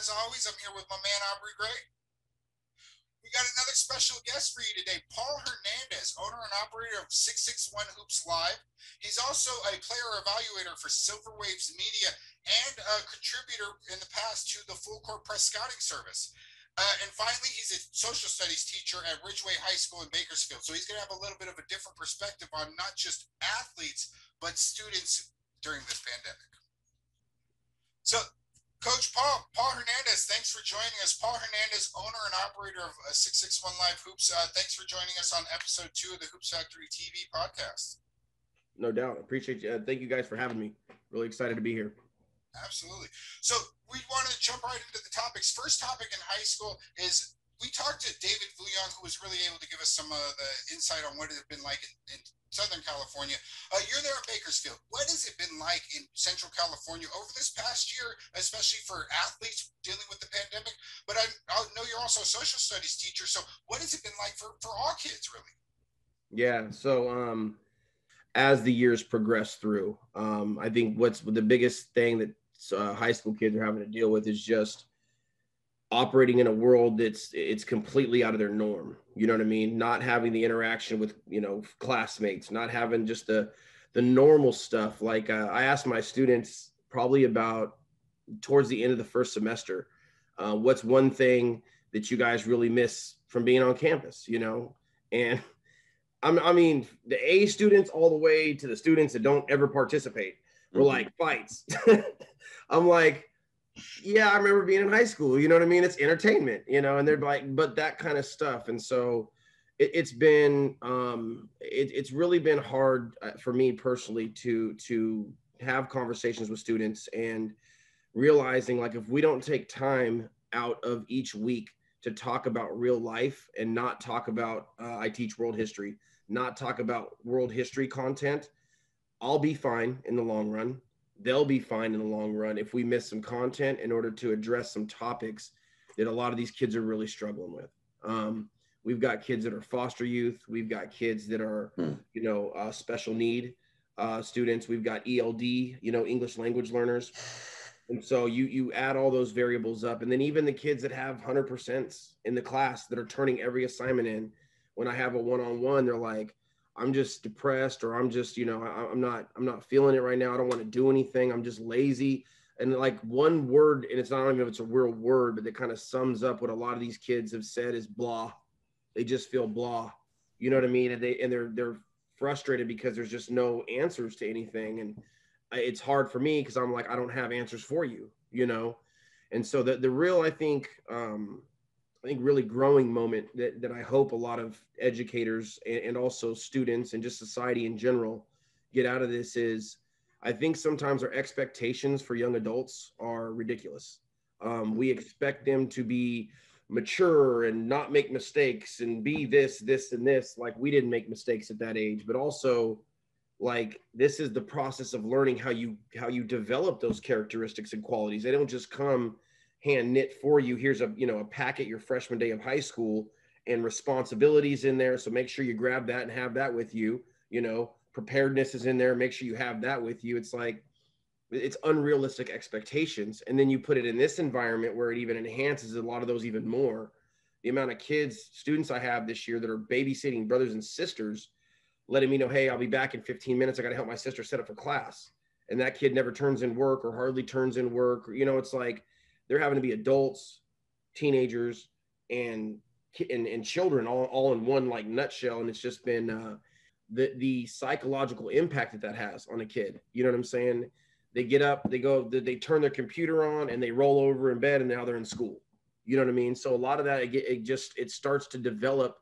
As always, I'm here with my man, Aubrey Gray. We got another special guest for you today, Paul Hernandez, owner and operator of 661 Hoops Live. He's also a player evaluator for Silver Waves Media and a contributor in the past to the Full Court Press Scouting Service. And finally, he's a social studies teacher at Ridgeway High School in Bakersfield. So he's going to have a little bit of a different perspective on not just athletes, but students during this pandemic. So, Coach Paul Hernandez, thanks for joining us. Paul Hernandez, owner and operator of 661 Live Hoops. Thanks for joining us on episode 2 of the Hoops Factory TV podcast. No doubt. Appreciate you. Thank you guys for having me. Really excited to be here. Absolutely. So we wanted to jump right into the topics. First topic in high school is we talked to David Vouillon, who was really able to give us some of the insight on what it had been like in Southern California. You're there in Bakersfield. What has it been like in Central California over this past year, especially for athletes dealing with the pandemic? But I know you're also a social studies teacher. So what has it been like for all kids, really? Yeah. So as the years progress through, I think what's the biggest thing that high school kids are having to deal with is just operating in a world it's completely out of their norm. You know what I mean? Not having the interaction with, classmates, not having just the normal stuff. Like I asked my students probably about towards the end of the first semester, what's one thing that you guys really miss from being on campus, And I mean, the A students all the way to the students that don't ever participate were like fights. I'm like, yeah, I remember being in high school, you know what I mean? It's entertainment, and they're like, but that kind of stuff. And so it's been, it's really been hard for me personally to have conversations with students and realizing like, if we don't take time out of each week to talk about real life and not talk about, I teach world history, not talk about world history content, I'll be fine in the long run. They'll be fine in the long run if we miss some content in order to address some topics that a lot of these kids are really struggling with. We've got kids that are foster youth. We've got kids that are, special need students. We've got ELD, English language learners. And so you add all those variables up. And then even the kids that have 100% in the class that are turning every assignment in, when I have a one-on-one, they're like, I'm just depressed, or I'm just, I'm not feeling it right now. I don't want to do anything. I'm just lazy. And like one word, and it's not even if it's a real word, but that kind of sums up what a lot of these kids have said is blah. They just feel blah. You know what I mean? And they're frustrated because there's just no answers to anything. And it's hard for me because I'm like, I don't have answers for you, And so the real, I think really growing moment that I hope a lot of educators and also students and just society in general get out of this is, I think sometimes our expectations for young adults are ridiculous. We expect them to be mature and not make mistakes and be this, and this. Like, we didn't make mistakes at that age, but also like, this is the process of learning how you develop those characteristics and qualities. They don't just come hand knit for you. Here's a packet your freshman day of high school and responsibilities in there. So make sure you grab that and have that with you. Preparedness is in there. Make sure you have that with you. It's like, it's unrealistic expectations. And then you put it in this environment where it even enhances a lot of those even more. The amount of students I have this year that are babysitting brothers and sisters, letting me know, hey, I'll be back in 15 minutes. I got to help my sister set up for class. And that kid never turns in work or hardly turns in work. It's like, they're having to be adults, teenagers, and children all in one like nutshell. And it's just been the psychological impact that has on a kid. You know what I'm saying? They get up, they turn their computer on, and they roll over in bed, and now they're in school. You know what I mean? So a lot of that, it starts to develop,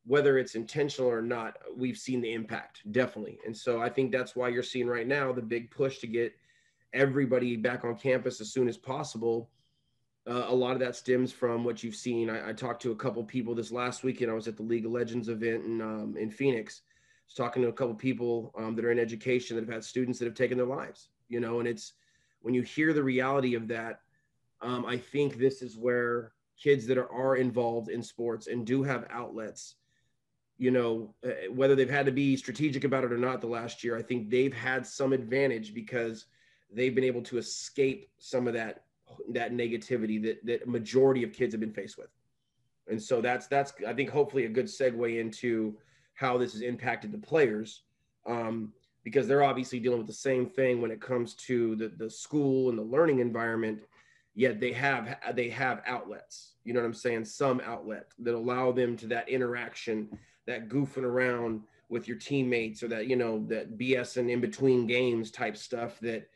whether it's intentional or not. We've seen the impact, definitely. And so I think that's why you're seeing right now the big push to get everybody back on campus as soon as possible. A lot of that stems from what you've seen. I talked to a couple people this last weekend. I was at the League of Legends event in Phoenix. I was talking to a couple people that are in education that have had students that have taken their lives, and it's, when you hear the reality of that, I think this is where kids that are involved in sports and do have outlets, whether they've had to be strategic about it or not the last year, I think they've had some advantage because they've been able to escape some of that negativity that a majority of kids have been faced with. And so that's I think hopefully a good segue into how this has impacted the players, because they're obviously dealing with the same thing when it comes to the school and the learning environment. Yet they have outlets, you know what I'm saying? Some outlet that allow them to that interaction, that goofing around with your teammates, or that, you know, that BSing in between games type stuff. That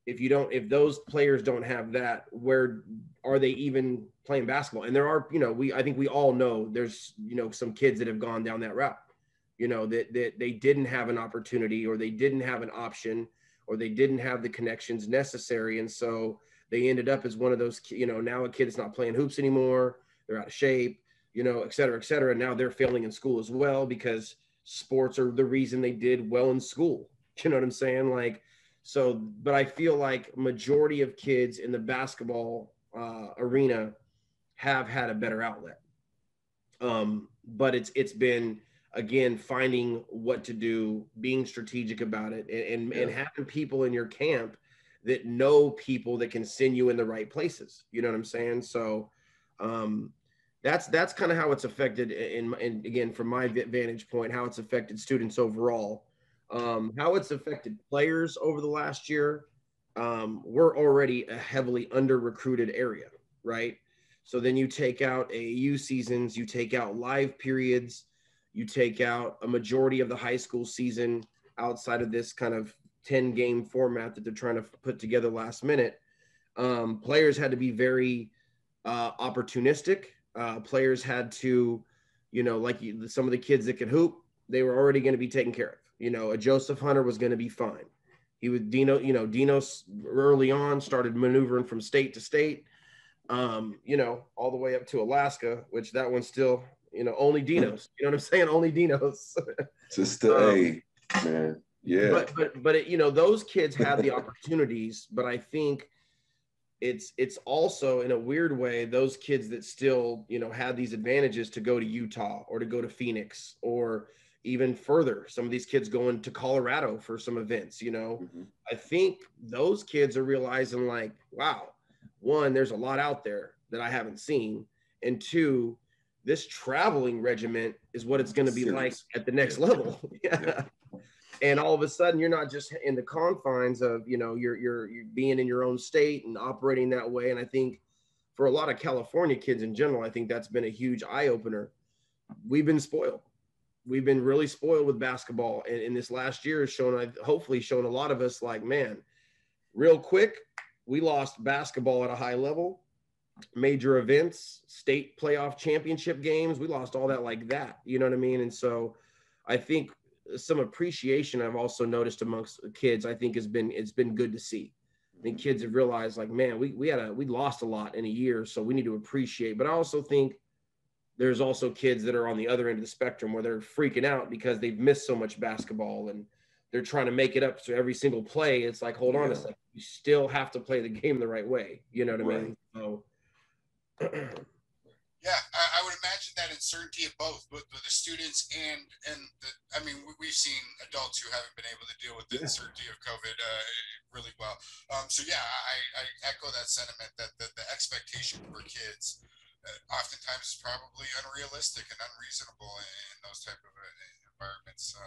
if those players don't have that, where are they even playing basketball? And there are, you know, I think we all know there's, you know, some kids that have gone down that route, you know, that they didn't have an opportunity, or they didn't have an option, or they didn't have the connections necessary. And so they ended up as one of those, you know, now a kid is not playing hoops anymore. They're out of shape, you know, et cetera, et cetera. And now they're failing in school as well, because sports are the reason they did well in school. You know what I'm saying? Like, so, but I feel like majority of kids in the basketball arena have had a better outlet. But it's been, again, finding what to do, being strategic about it, and having people in your camp that know people that can send you in the right places. You know what I'm saying? So that's kind of how it's affected, and again, from my vantage point, how it's affected students overall. How it's affected players over the last year. We're already a heavily under-recruited area, right? So then you take out AAU seasons, you take out live periods, you take out a majority of the high school season outside of this kind of 10-game format that they're trying to put together last minute. Players had to be very opportunistic. Players had to, you know, like some of the kids that could hoop, they were already going to be taken care of. You know, a Joseph Hunter was going to be fine. He was Dino early on started maneuvering from state to state, you know, all the way up to Alaska, which that one's still, you know, only Dinos. You know what I'm saying? Only Dinos. Just the man. Yeah. But it, you know, those kids had the opportunities, but I think it's also, in a weird way, those kids that still, you know, had these advantages to go to Utah or to go to Phoenix, or even further, some of these kids going to Colorado for some events, you know. Mm-hmm. I think those kids are realizing, like, wow, one, there's a lot out there that I haven't seen, and two, this traveling regiment is what it's going to be like at the next level. Yeah. And all of a sudden, you're not just in the confines of, you know, you're being in your own state and operating that way. And I think for a lot of California kids in general, I think that's been a huge eye opener. We've been spoiled. We've been really spoiled with basketball. And in this last year has hopefully shown a lot of us, like, man, real quick, we lost basketball at a high level, major events, state playoff championship games. We lost all that like that. You know what I mean? And so I think some appreciation I've also noticed amongst kids, I think it's been good to see. I think kids have realized, like, man, we lost a lot in a year, so we need to appreciate. But I also think there's also kids that are on the other end of the spectrum where they're freaking out because they've missed so much basketball and they're trying to make it up to every single play. It's like, hold on a second, you still have to play the game the right way. You know what I mean? So yeah, I would imagine that uncertainty of both the students and I mean, we've seen adults who haven't been able to deal with the uncertainty of COVID really well. So yeah, I echo that sentiment that the expectation for kids oftentimes is probably unrealistic and unreasonable in those type of environments.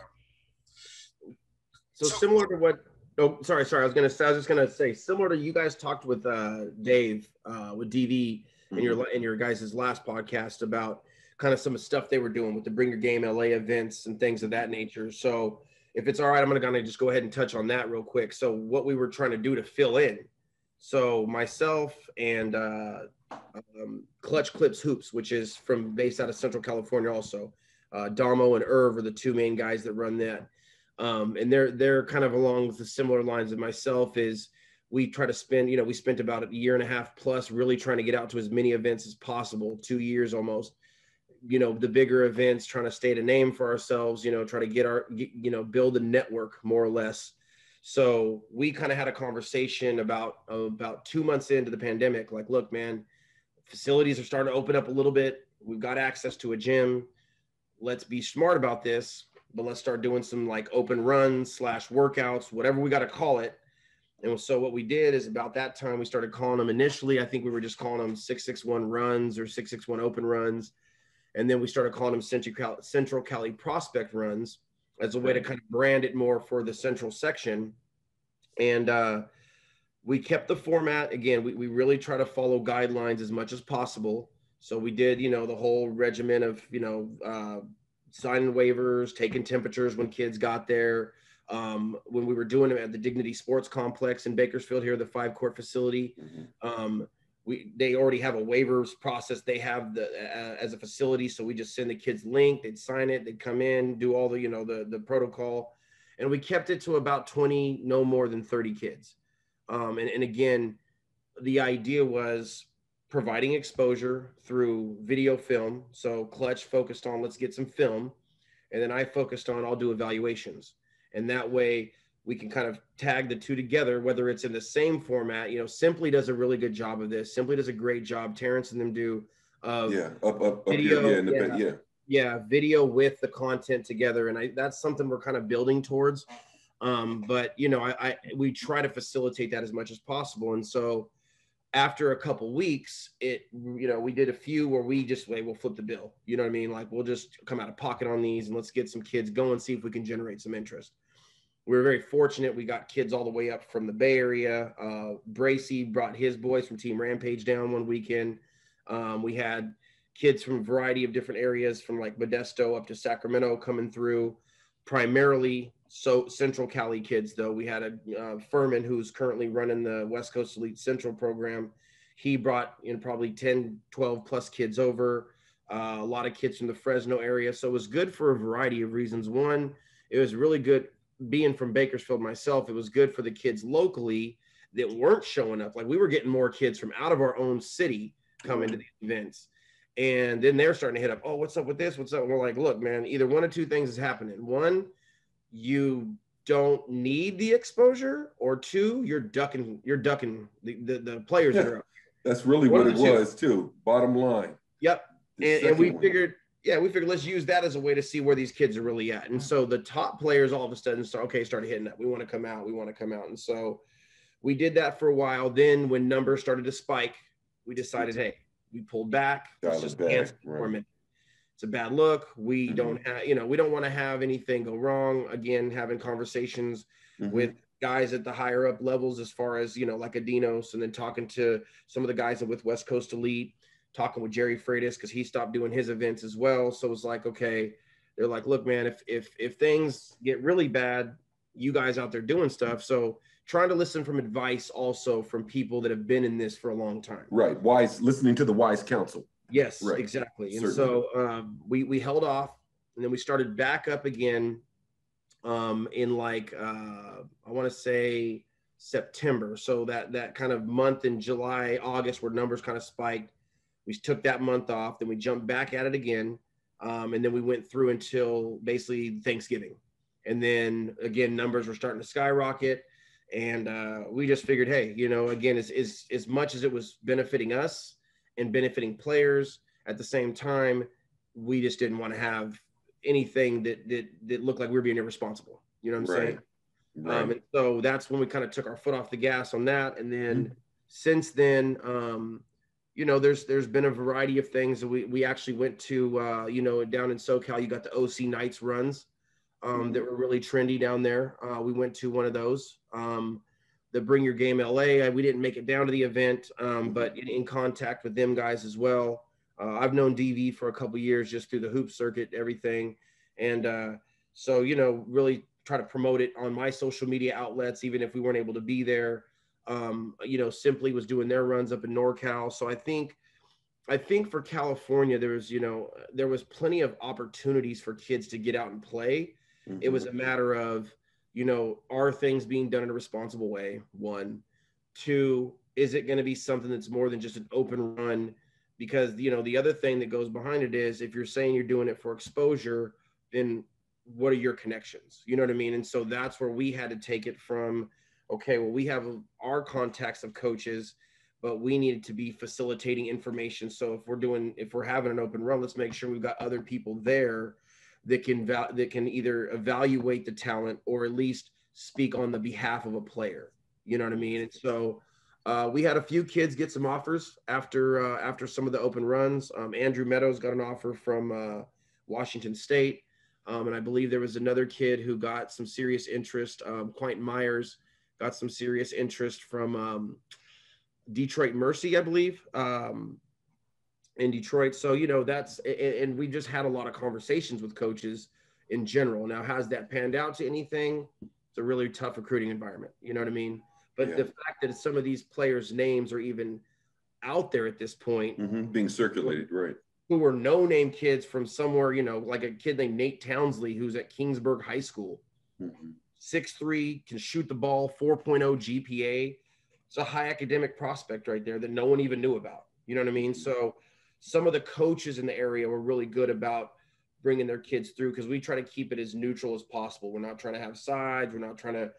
So similar to what? Oh, sorry. I was just gonna say, similar to you guys talked with Dave with DV in your guys' last podcast about kind of some of the stuff they were doing with the Bring Your Game LA events and things of that nature. So if it's all right, I'm gonna just go ahead and touch on that real quick. So what we were trying to do to fill in. So myself and Clutch Clips Hoops, which is based out of Central California also. Damo and Irv are the two main guys that run that. And they're kind of along with the similar lines of myself. Is we try to spend, we spent about a year and a half plus really trying to get out to as many events as possible, 2 years almost, the bigger events, trying to state a name for ourselves, try to build a network more or less. So we kind of had a conversation about 2 months into the pandemic, like, look, man, facilities are starting to open up a little bit. We've got access to a gym. Let's be smart about this, but let's start doing some like open runs / workouts, whatever we got to call it. And so what we did is about that time, we started calling them initially. I think we were just calling them 661 runs or 661 open runs. And then we started calling them Central Cali prospect runs as a way to kind of brand it more for the central section. And we kept the format. Again, we really try to follow guidelines as much as possible. So we did, you know, the whole regimen of, you know, signing waivers, taking temperatures when kids got there. When we were doing it at the Dignity Sports Complex in Bakersfield here, the 5-court facility, they already have a waivers process. They have as a facility. So we just send the kids link, they'd sign it, they'd come in, do all the, you know, the protocol. And we kept it to about 20, no more than 30 kids. And again, the idea was providing exposure through video film. So Clutch focused on, let's get some film. And then I focused on, I'll do evaluations. And that way we can kind of tag the two together, whether it's in the same format. You know, Simply does a really good job of this. Simply does a great job. Terrence and them do video, video with the content together. And that's something we're kind of building towards. But you know, we try to facilitate that as much as possible. And so after a couple weeks, you know, we did a few where we just we'll flip the bill. You know what I mean? Like, we'll just come out of pocket on these and let's get some kids going, see if we can generate some interest. We were very fortunate. We got kids all the way up from the Bay Area. Bracy brought his boys from Team Rampage down one weekend. We had kids from a variety of different areas, from like Modesto up to Sacramento coming through. Primarily Central Cali kids, though. We had a Furman who's currently running the West Coast Elite Central program. He brought in probably 10, 12 plus kids over, a lot of kids from the Fresno area. So it was good for a variety of reasons. One, it was really good being from Bakersfield myself. It was good for the kids locally that weren't showing up. Like, we were getting more kids from out of our own city coming to these events. And then they're starting to hit up, oh, what's up with this? What's up? And we're like, look, man, either one of two things is happening. One, you don't need the exposure, or two, you're ducking the players that are up. That's really what it was too. Bottom line. Yep. And we figured, let's use that as a way to see where these kids are really at. And so the top players all of a sudden started hitting up. We want to come out. And so we did that for a while. Then when numbers started to spike, we decided, hey, we pulled back. Let's just cancel for a minute. It's a bad look. We don't have, you know, we don't want to have anything go wrong. Again, having conversations with guys at the higher up levels, as far as, you know, like Adinos, and then talking to some of the guys with West Coast Elite, talking with Jerry Freitas, because he stopped doing his events as well. So it was like, okay, they're like, look, man, if things get really bad, you guys out there doing stuff. So trying to listen from advice also from people that have been in this for a long time. Right. Listening to the wise counsel. Yes, right. Exactly. And so we held off, and then we started back up again in like, I want to say September. So that kind of month in July, August, where numbers kind of spiked. We took that month off, then we jumped back at it again. And then we went through until basically Thanksgiving. And then again, numbers were starting to skyrocket. And we just figured, hey, you know, again, as much as it was benefiting us and benefiting players, at the same time, we just didn't want to have anything that looked like we were being irresponsible. You know what I'm saying? Right. And so that's when we kind of took our foot off the gas on that. And then since then, you know, there's been a variety of things. We actually went to, you know, down in SoCal, you got the OC Nights runs that were really trendy down there. We went to one of those. The Bring Your Game LA, we didn't make it down to the event, but in contact with them guys as well. I've known DV for a couple of years just through the hoop circuit, everything. And so, you know, really try to promote it on my social media outlets, even if we weren't able to be there. You know, Simply was doing their runs up in NorCal. So I think for California, there was plenty of opportunities for kids to get out and play. It was a matter of, you know, are things being done in a responsible way? One. Two, is it going to be something that's more than just an open run? Because, you know, the other thing that goes behind it is, if you're saying you're doing it for exposure, then what are your connections? You know what I mean? And so that's where we had to take it from, okay, well, we have our contacts of coaches, but we needed to be facilitating information. So if we're having an open run, let's make sure we've got other people there that can either evaluate the talent or at least speak on the behalf of a player. You know what I mean? And so we had a few kids get some offers after some of the open runs. Andrew Meadows got an offer from Washington State. And I believe there was another kid who got some serious interest. Quentin Myers got some serious interest from Detroit Mercy, I believe, in Detroit. So, and we just had a lot of conversations with coaches in general. Now, has that panned out to anything? It's a really tough recruiting environment. You know what I mean? But the fact that some of these players' names are even out there at this point, being circulated, right? Who were no-name kids from somewhere, like a kid named Nate Townsley, who's at Kingsburg High School, 6'3", can shoot the ball, 4.0 GPA. It's a high academic prospect right there that no one even knew about. You know what I mean? So some of the coaches in the area were really good about bringing their kids through, because we try to keep it as neutral as possible. We're not trying to have sides. We're not trying to,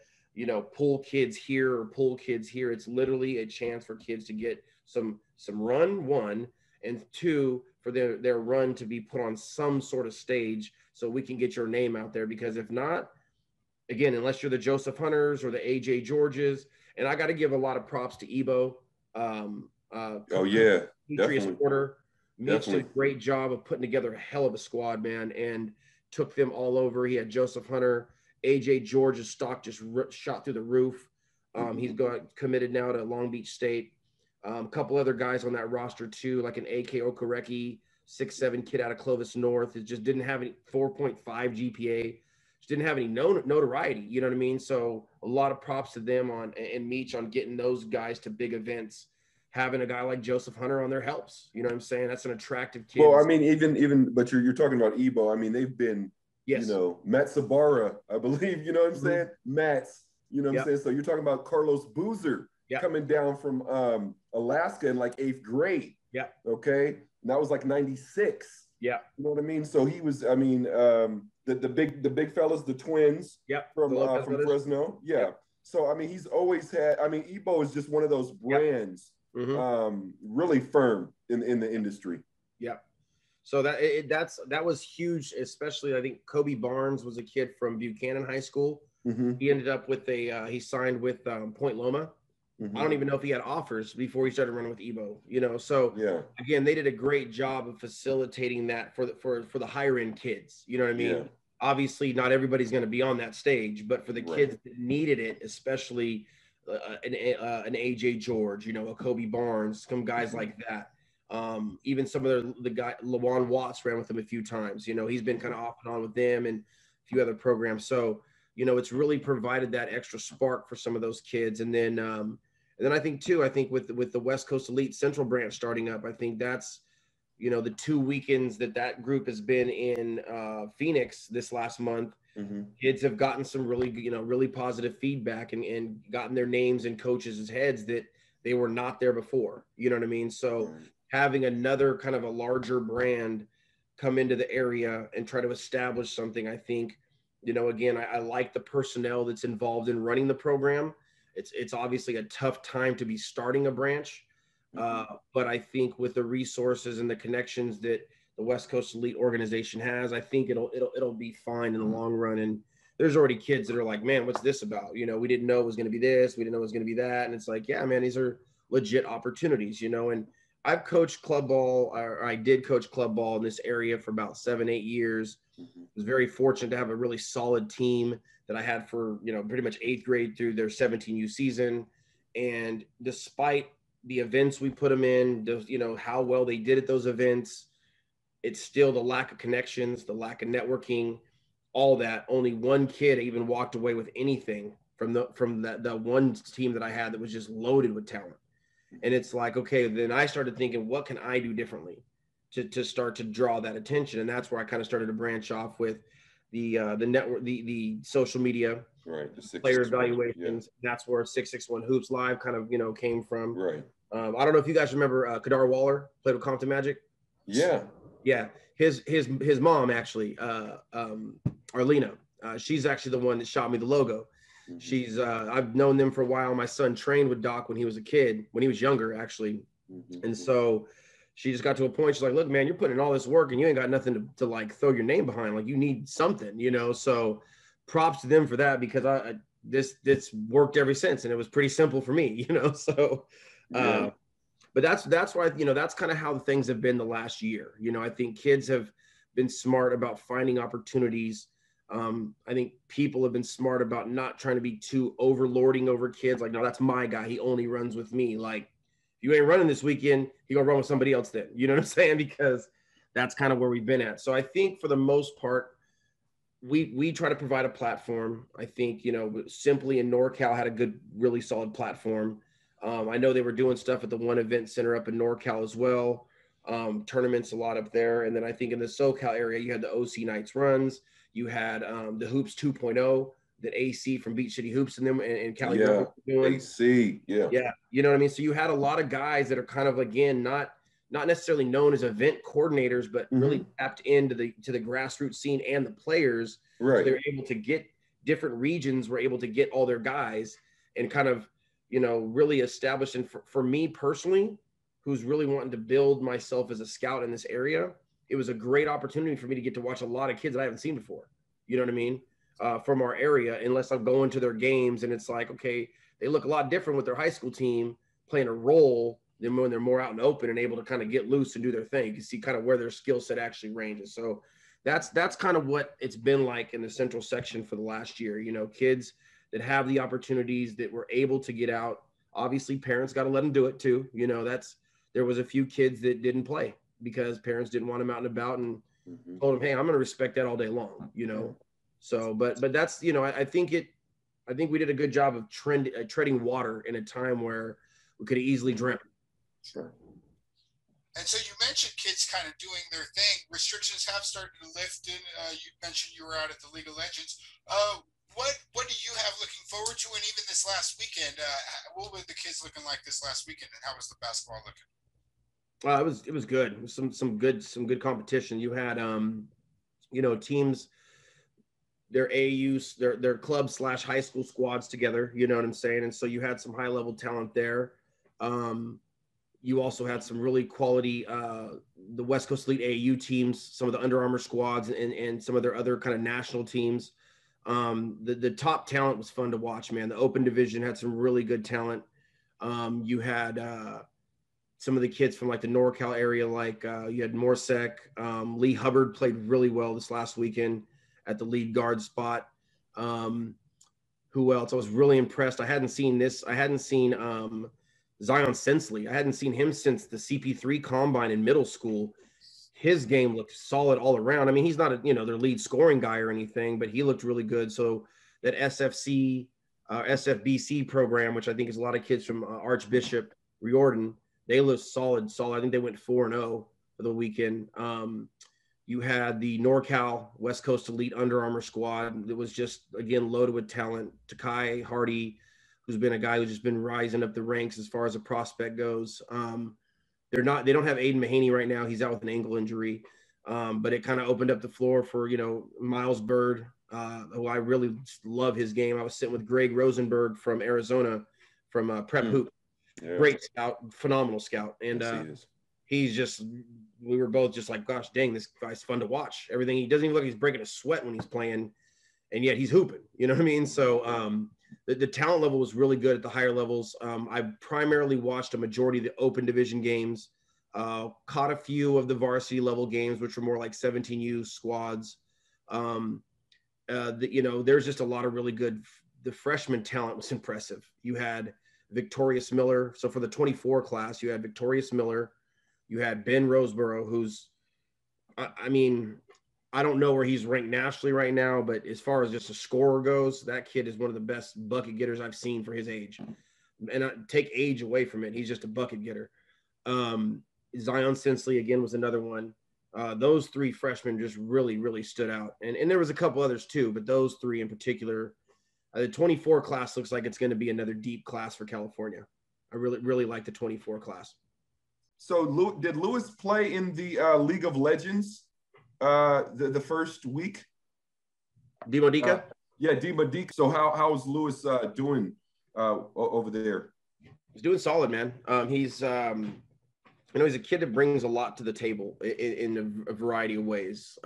pull kids here or pull kids here. It's literally a chance for kids to get some run, one, and two, for their run to be put on some sort of stage so we can get your name out there. Because if not, again, unless you're the Joseph Hunters or the AJ Georges, and I got to give a lot of props to Ebo. Definitely. Porter. Mitch did a great job of putting together a hell of a squad, man, and took them all over. He had Joseph Hunter, AJ George's stock just shot through the roof. He's committed now to Long Beach State. A couple other guys on that roster too, like an AK Okereke, 6'7" kid out of Clovis North. It just didn't have any 4.5 GPA. Just didn't have any notoriety. You know what I mean? So a lot of props to them and Meach on getting those guys to big events. Having a guy like Joseph Hunter on there helps. You know what I'm saying? That's an attractive kid. Well, I mean, even but you're talking about Ebo. I mean, they've been, yes, Matt Sabara, I believe. You know what I'm saying? Matt's. You know what I'm saying? So you're talking about Carlos Boozer coming down from Alaska in like 8th grade. Yeah. Okay. And that was like 96. Yeah. You know what I mean? So he was, the big fellas, the twins from Fresno. Yeah. Yep. So, I mean, he's always had, Ebo is just one of those brands, really firm in the industry. Yeah. So that was huge, especially I think Kobe Barnes was a kid from Buchanan High School. He ended up with he signed with Point Loma. I don't even know if he had offers before he started running with Ebo, So again, they did a great job of facilitating that for the higher end kids. You know what I mean? Yeah. Obviously, not everybody's going to be on that stage, but for the kids that needed it, especially an AJ George, a Kobe Barnes, some guys like that. Even some of the guy Lawan Watts ran with them a few times. He's been kind of off and on with them and a few other programs. So it's really provided that extra spark for some of those kids. And then I think with the West Coast Elite Central branch starting up, I think that's the 2 weekends that group has been in Phoenix this last month. Kids have gotten some really really positive feedback and gotten their names in coaches' heads that they were not there before. You know what I mean? So having another kind of a larger brand come into the area and try to establish something, I think, again, I like the personnel that's involved in running the program. It's obviously a tough time to be starting a branch. But I think with the resources and the connections that the West Coast Elite organization has, I think it'll be fine in the long run. And there's already kids that are like, man, what's this about? We didn't know it was going to be this. We didn't know it was going to be that. And it's like, yeah, man, these are legit opportunities, and I've coached club ball, or I did coach club ball in this area for about 7-8 years. I was very fortunate to have a really solid team that I had for, pretty much 8th grade through their 17U season. And despite the events we put them in, how well they did at those events, it's still the lack of connections, the lack of networking, all that. Only one kid even walked away with anything from the one team that I had that was just loaded with talent. And it's like, okay, then I started thinking, what can I do differently to start to draw that attention? And that's where I kind of started to branch off with the network, the social media, right, the player evaluations. Yeah. That's where 661 Hoops Live kind of came from. Right. I don't know if you guys remember Kadar Waller, played with Compton Magic. Yeah. Yeah. His mom actually, Arlena, she's actually the one that shot me the logo. She's I've known them for a while. My son trained with Doc when he was a kid, when he was younger, actually. And so she just got to a point. She's like, look, man, you're putting in all this work and you ain't got nothing to like throw your name behind. Like, you need something, So props to them for that, because this worked ever since, and it was pretty simple for me, So, but that's why, that's kind of how things have been the last year. I think kids have been smart about finding opportunities. I think people have been smart about not trying to be too overlording over kids. Like, no, that's my guy. He only runs with me. Like, if you ain't running this weekend, you're gonna run with somebody else then. You know what I'm saying? Because that's kind of where we've been at. So I think for the most part, we try to provide a platform. I think, Simply in NorCal had a good, really solid platform. I know they were doing stuff at the One Event Center up in NorCal as well. Tournaments a lot up there. And then I think in the SoCal area, you had the OC Nights runs. You had the Hoops 2.0 that AC from Beach City Hoops and them and Cali Girls doing. AC, yeah. You know what I mean? So you had a lot of guys that are kind of, again, not necessarily known as event coordinators, but really tapped into the grassroots scene and the players. Right. So they were able to get different regions, were able to get all their guys and kind of, really establish. And for me personally, who's really wanting to build myself as a scout in this area, it was a great opportunity for me to get to watch a lot of kids that I haven't seen before. You know what I mean? From our area, unless I'm going to their games and it's like, okay, they look a lot different with their high school team playing a role than when they're more out and open and able to kind of get loose and do their thing. You can see kind of where their skill set actually ranges. So that's kind of what it's been like in the central section for the last year. Kids that have the opportunities that were able to get out. Obviously, parents got to let them do it too. There was a few kids that didn't play because parents didn't want them out and about and told them, hey, I'm going to respect that all day long, So, but that's, I think we did a good job of treading water in a time where we could have easily drowned. Sure. And so you mentioned kids kind of doing their thing. Restrictions have started to lift in. You mentioned you were out at the League of Legends. What do you have looking forward to? And even this last weekend, what were the kids looking like this last weekend, and how was the basketball looking? It was good. It was some good competition. You had teams, their AAUs, their club / high school squads together. You know what I'm saying? And so you had some high level talent there. You also had some really quality, the West Coast Elite AAU teams, some of the Under Armour squads, and some of their other kind of national teams. The top talent was fun to watch, man. The Open Division had some really good talent. You had some of the kids from like the NorCal area, like you had Morsek. Lee Hubbard played really well this last weekend at the lead guard spot. Who else? I was really impressed. I hadn't seen Zion Sensley. I hadn't seen him since the CP3 combine in middle school. His game looked solid all around. I mean, he's not their lead scoring guy or anything, but he looked really good. So that SFBC program, which I think is a lot of kids from Archbishop Riordan, they look solid. I think they went 4-0 for the weekend. You had the NorCal West Coast Elite Under Armour squad that was just, again, loaded with talent. Takai Hardy, who's been a guy who's just been rising up the ranks as far as a prospect goes. They don't have Aiden Mahaney right now. He's out with an ankle injury. But it kind of opened up the floor for, Miles Bird, who I really love his game. I was sitting with Greg Rosenberg from Arizona from Prep Hoop. Yeah. Great scout, phenomenal scout. And we were both just like, gosh, dang, this guy's fun to watch. Everything, he doesn't even look like he's breaking a sweat when he's playing, and yet he's hooping. You know what I mean? So the talent level was really good at the higher levels. I primarily watched a majority of the Open Division games, caught a few of the varsity level games, which were more like 17U squads. There's just a lot of really good. The freshman talent was impressive. You had Victorious Miller. So for the 24 class, you had Victorious Miller. You had Ben Roseborough, who's, I don't know where he's ranked nationally right now, but as far as just a scorer goes, that kid is one of the best bucket getters I've seen for his age. And I take age away from it. He's just a bucket getter. Zion Sensley, again, was another one. Those three freshmen just really, really stood out. And there was a couple others too, but those three in particular. The 24 class looks like it's going to be another deep class for California. I really, really like the 24 class. So did Lewis play in the League of Legends the first week? DiModica? Yeah, DiModica. So how's Lewis doing over there? He's doing solid, man. He's he's a kid that brings a lot to the table in a variety of ways.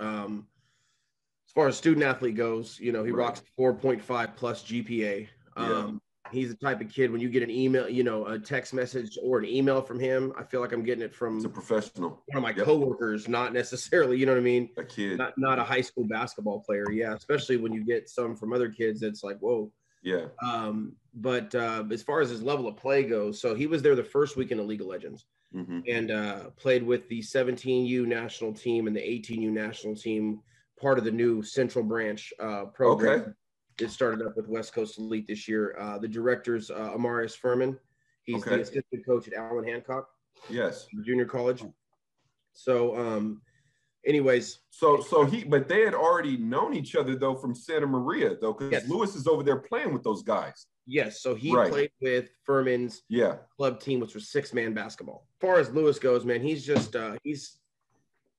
as far as student athlete goes, you know, he rocks 4.5 plus GPA. He's the type of kid, when you get an email, you know, a text message or an email from him, I feel like I'm getting it from a professional, one of my coworkers, not necessarily, you know what I mean? A kid. Not a high school basketball player. Yeah. Especially when you get some from other kids, it's like, whoa. Yeah. But as far as his level of play goes, so he was there the first week in the League of Legends and played with the 17U national team and the 18U national team, part of the new Central Branch program. Okay. It started up with West Coast Elite this year. The director's Amarius Furman. He's the assistant coach at Allen Hancock. Yes. Junior college. So, anyways. But they had already known each other, though, from Santa Maria, though, because Lewis is over there playing with those guys. Yes. So he played with Furman's club team, which was 6-man basketball. As far as Lewis goes, man, he's just,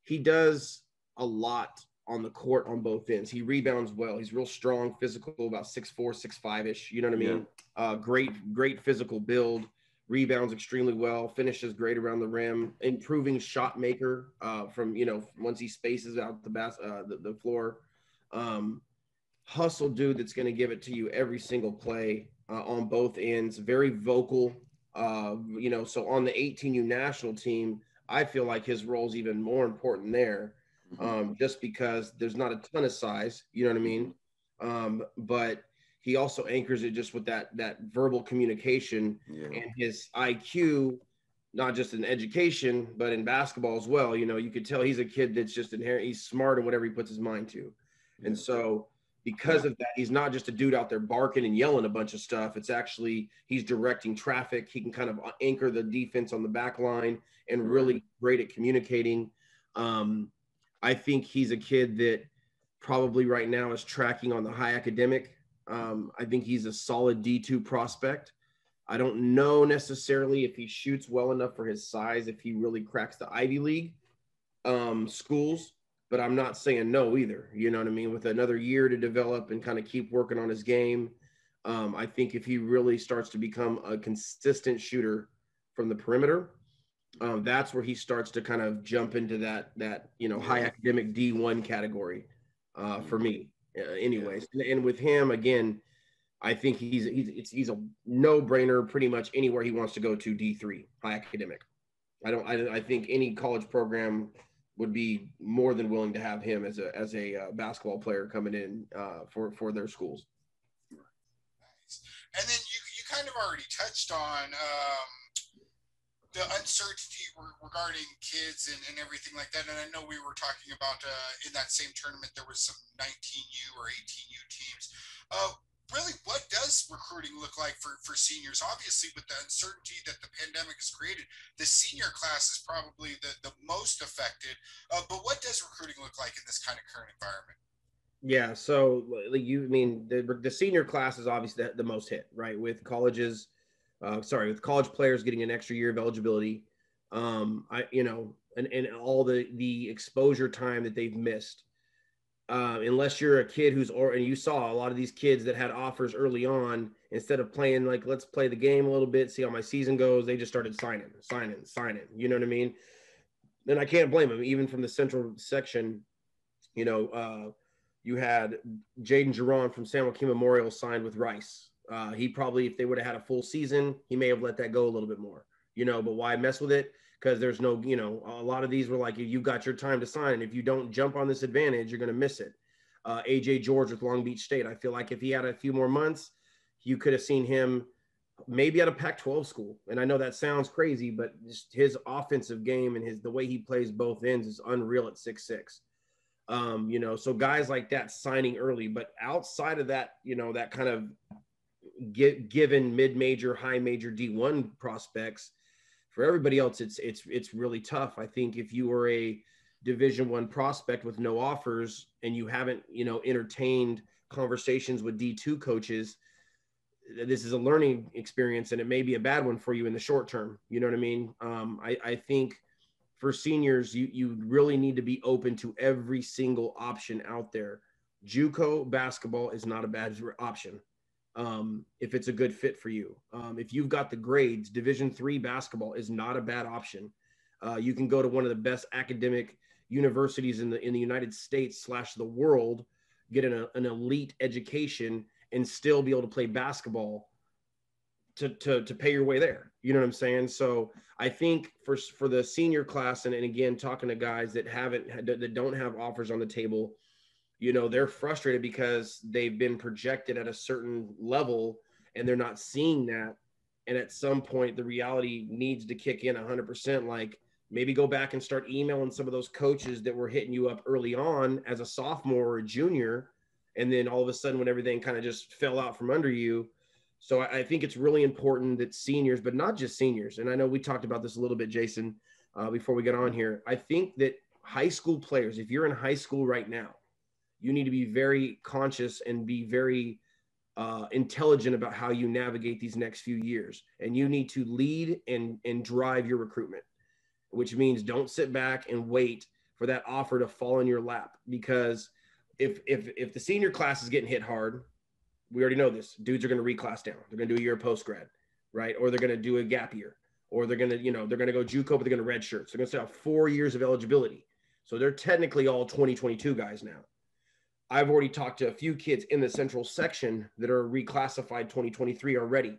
he does a lot on the court on both ends. He rebounds well. He's real strong, physical, about 6'4", 6'5"-ish. You know what I mean? Great physical build. Rebounds extremely well. Finishes great around the rim. Improving shot maker from, you know, once he spaces out the floor. Hustle dude that's going to give it to you every single play on both ends. Very vocal. You know, so on the 18U national team, I feel like his role is even more important there. Just because there's not a ton of size, you know what I mean? But he also anchors it just with that verbal communication and his IQ, not just in education, but in basketball as well. You know, you could tell he's a kid that's just inherent. He's smart in whatever he puts his mind to. And so because of that, he's not just a dude out there barking and yelling a bunch of stuff. It's actually, he's directing traffic. He can kind of anchor the defense on the back line and really great at communicating. I think he's a kid that probably right now is tracking on the high academic. I think he's a solid D2 prospect. I don't know necessarily if he shoots well enough for his size, if he really cracks the Ivy League schools, but I'm not saying no either. You know what I mean? With another year to develop and kind of keep working on his game, I think if he really starts to become a consistent shooter from the perimeter, that's where he starts to kind of jump into that you know, high academic D1 category for me, anyways. And with him, again, I think he's a no-brainer pretty much anywhere he wants to go to D3 high academic. I think any college program would be more than willing to have him as a basketball player coming in for their schools. Nice. And then you kind of already touched on the uncertainty regarding kids and everything like that. And I know we were talking about in that same tournament, there was some 19U or 18U teams. Really, what does recruiting look like for seniors? Obviously, with the uncertainty that the pandemic has created, the senior class is probably the most affected. But what does recruiting look like in this kind of current environment? Yeah, so the senior class is obviously the most hit, right? With colleges. With college players getting an extra year of eligibility, and all the exposure time that they've missed. Unless you're a kid and you saw a lot of these kids that had offers early on, instead of playing like, let's play the game a little bit, see how my season goes, they just started signing. You know what I mean? And I can't blame them. Even from the central section, you know, you had Jaden Giron from San Joaquin Memorial signed with Rice. He probably, if they would have had a full season, he may have let that go a little bit more, you know, but why mess with it? Because there's no, you know, a lot of these were like, you got your time to sign. And if you don't jump on this advantage, you're going to miss it. AJ George with Long Beach State. I feel like if he had a few more months, you could have seen him maybe at a Pac-12 school. And I know that sounds crazy, but just his offensive game and the way he plays both ends is unreal at 6'6". You know, so guys like that signing early, but outside of that, you know, that kind of given mid-major, high major D1 prospects, for everybody else, it's really tough. I think if you were a Division I prospect with no offers and you haven't, you know, entertained conversations with D2 coaches, this is a learning experience and it may be a bad one for you in the short term. You know what I mean? I think for seniors, you really need to be open to every single option out there. JUCO basketball is not a bad option. If it's a good fit for you. If you've got the grades, Division III basketball is not a bad option. You can go to one of the best academic universities in the United States / the world get an elite education and still be able to play basketball to pay your way there. You know what I'm saying? So I think for the senior class, and again, talking to guys that don't have offers on the table, you know, they're frustrated because they've been projected at a certain level and they're not seeing that. And at some point, the reality needs to kick in 100%. Like, maybe go back and start emailing some of those coaches that were hitting you up early on as a sophomore or a junior. And then all of a sudden, when everything kind of just fell out from under you. So I think it's really important that seniors, but not just seniors, and I know we talked about this a little bit, Jason, before we get on here. I think that high school players, if you're in high school right now, you need to be very conscious and be very intelligent about how you navigate these next few years. And you need to lead and drive your recruitment, which means don't sit back and wait for that offer to fall in your lap. Because if the senior class is getting hit hard, we already know this. Dudes are going to reclass down. They're going to do a year post-grad, right? Or they're going to do a gap year. Or they're going to, they're going to go JUCO, but they're going to redshirt. So they're going to still have 4 years of eligibility. So they're technically all 2022 guys now. I've already talked to a few kids in the central section that are reclassified 2023 already.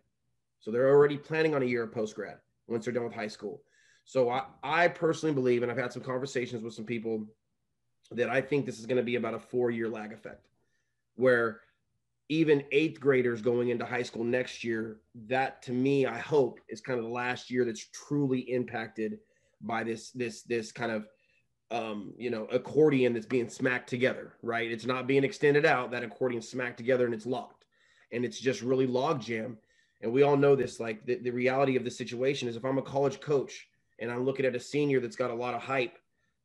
So they're already planning on a year of post-grad once they're done with high school. So I personally believe, and I've had some conversations with some people, that I think this is going to be about a 4-year lag effect, where even 8th graders going into high school next year, that to me, I hope, is kind of the last year that's truly impacted by this kind of accordion that's being smacked together, right? It's not being extended out. That accordion smacked together and it's locked, and it's just really log jam. And we all know this. Like, the reality of the situation is, if I'm a college coach and I'm looking at a senior that's got a lot of hype,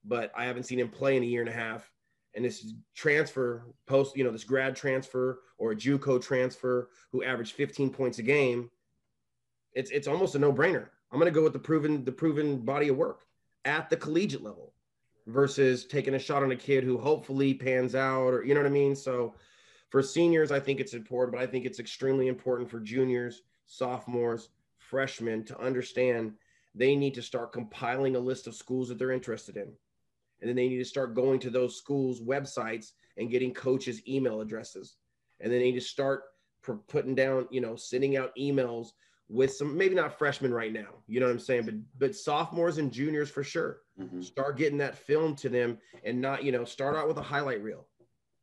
but I haven't seen him play in a year and a half, and this transfer this grad transfer or a JUCO transfer who averaged 15 points a game, it's almost a no-brainer. I'm going to go with the proven body of work at the collegiate level versus taking a shot on a kid who hopefully pans out, or, you know what I mean? So for seniors, I think it's important, but I think it's extremely important for juniors, sophomores, freshmen to understand they need to start compiling a list of schools that they're interested in. And then they need to start going to those schools' websites and getting coaches' email addresses. And then they need to start putting down, sending out emails with some, maybe not freshmen right now, you know what I'm saying? But sophomores and juniors for sure. Mm-hmm. Start getting that film to them, and not, start out with a highlight reel,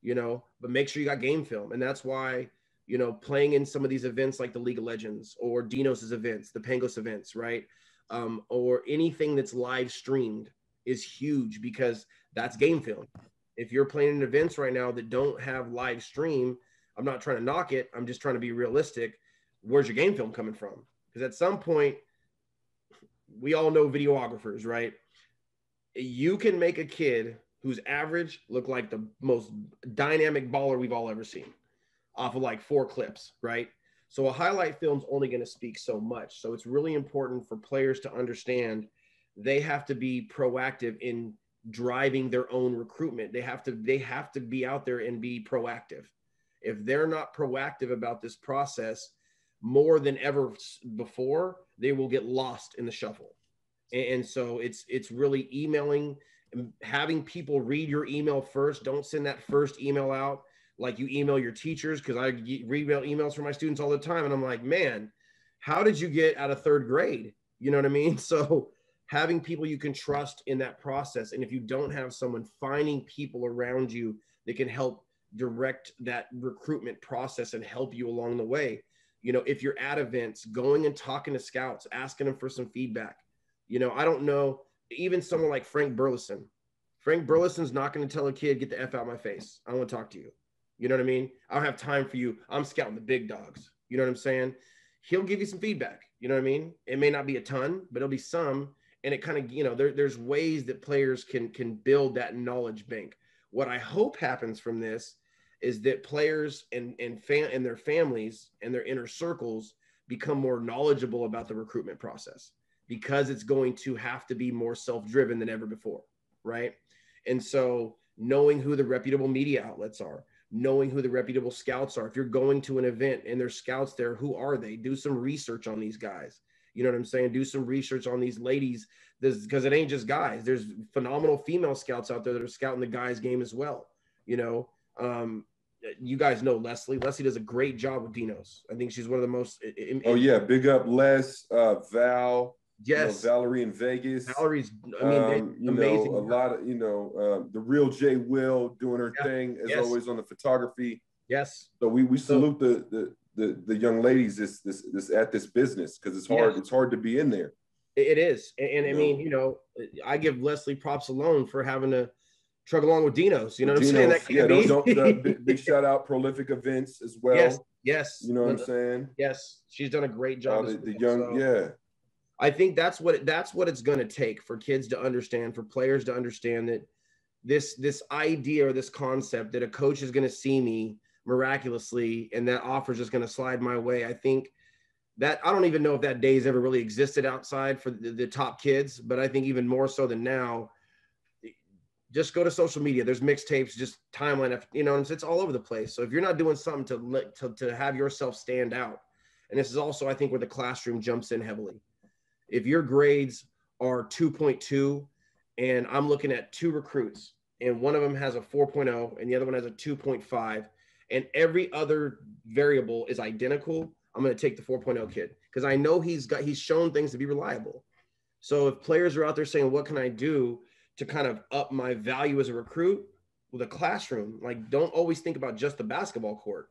but make sure you got game film. And that's why, playing in some of these events like the League of Legends or Dinos' events, the Pangos events, right? Or anything that's live streamed is huge, because that's game film. If you're playing in events right now that don't have live stream, I'm not trying to knock it. I'm just trying to be realistic. Where's your game film coming from? Because at some point, we all know videographers, right? You can make a kid who's average look like the most dynamic baller we've all ever seen off of like 4 clips, right? So a highlight film's only going to speak so much. So it's really important for players to understand they have to be proactive in driving their own recruitment. They have to be out there and be proactive. If they're not proactive about this process more than ever before, they will get lost in the shuffle. And so it's really emailing, having people read your email first. Don't send that first email out like you email your teachers, because I read emails from my students all the time, and I'm like, man, how did you get out of 3rd grade? You know what I mean? So having people you can trust in that process. And if you don't have someone, finding people around you that can help direct that recruitment process and help you along the way. If you're at events, going and talking to scouts, asking them for some feedback. I don't know, even someone like Frank Burleson. Frank Burleson's not going to tell a kid, get the F out my face. I don't want to talk to you. You know what I mean? I don't have time for you. I'm scouting the big dogs. You know what I'm saying? He'll give you some feedback. You know what I mean? It may not be a ton, but it'll be some. And it kind of, there's ways that players can build that knowledge bank. What I hope happens from this is that players and their families and their inner circles become more knowledgeable about the recruitment process, because it's going to have to be more self-driven than ever before, right? And so knowing who the reputable media outlets are, knowing who the reputable scouts are. If you're going to an event and there's scouts there, who are they? Do some research on these guys. You know what I'm saying? Do some research on these ladies, because it ain't just guys. There's phenomenal female scouts out there that are scouting the guys' game as well. You guys know Leslie. Leslie does a great job with Dinos. I think she's one of the most. Big up Les, Val. Yes, Valerie in Vegas. Valerie's, I mean, amazing. A lot of, the real J Will doing her thing as always on the photography. Yes. So we salute the young ladies this at this business, because it's hard. It's hard to be in there. It is, and I mean, I give Leslie props alone for having to trug along with Dinos. You know what I'm saying? That big shout out Prolific Events as well. Yes. You know what I'm saying? Yes, she's done a great job. I think that's what it's going to take for kids to understand, for players to understand that this idea or this concept that a coach is going to see me miraculously and that offer is just going to slide my way. I think that I don't even know if that day's ever really existed outside for the top kids, but I think even more so than now, just go to social media. There's mixtapes, just timeline, it's all over the place. So if you're not doing something to have yourself stand out, and this is also, I think, where the classroom jumps in heavily. If your grades are 2.2 and I'm looking at 2 recruits and one of them has a 4.0 and the other one has a 2.5 and every other variable is identical, I'm going to take the 4.0 kid because I know he's shown things to be reliable. So if players are out there saying, what can I do to kind of up my value as a recruit? With a classroom, like, don't always think about just the basketball court.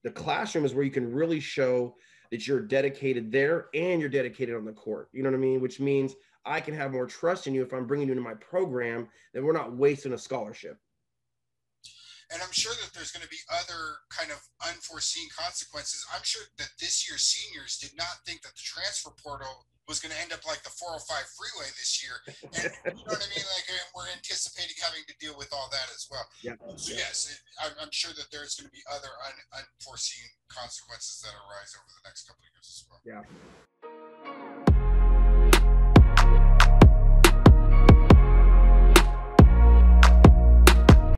The classroom is where you can really show that you're dedicated there and you're dedicated on the court. You know what I mean? Which means I can have more trust in you if I'm bringing you into my program, that we're not wasting a scholarship. And I'm sure that there's going to be other kind of unforeseen consequences. I'm sure that this year's seniors did not think that the transfer portal was going to end up like the 405 freeway this year. And you know what I mean? Like, we're anticipating having to deal with all that as well. Yeah. So yes, I'm sure that there's going to be other unforeseen consequences that arise over the next couple of years as well. Yeah.